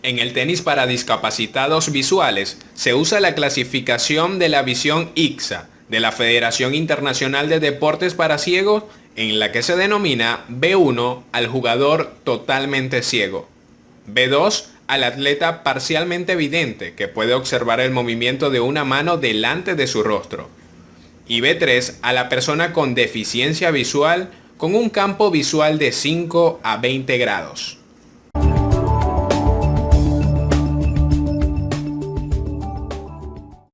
En el tenis para discapacitados visuales se usa la clasificación de la visión ICSA de la Federación Internacional de Deportes para Ciegos, en la que se denomina B1 al jugador totalmente ciego, B2 al atleta parcialmente vidente que puede observar el movimiento de una mano delante de su rostro, y B3 a la persona con deficiencia visual con un campo visual de 5 a 20 grados.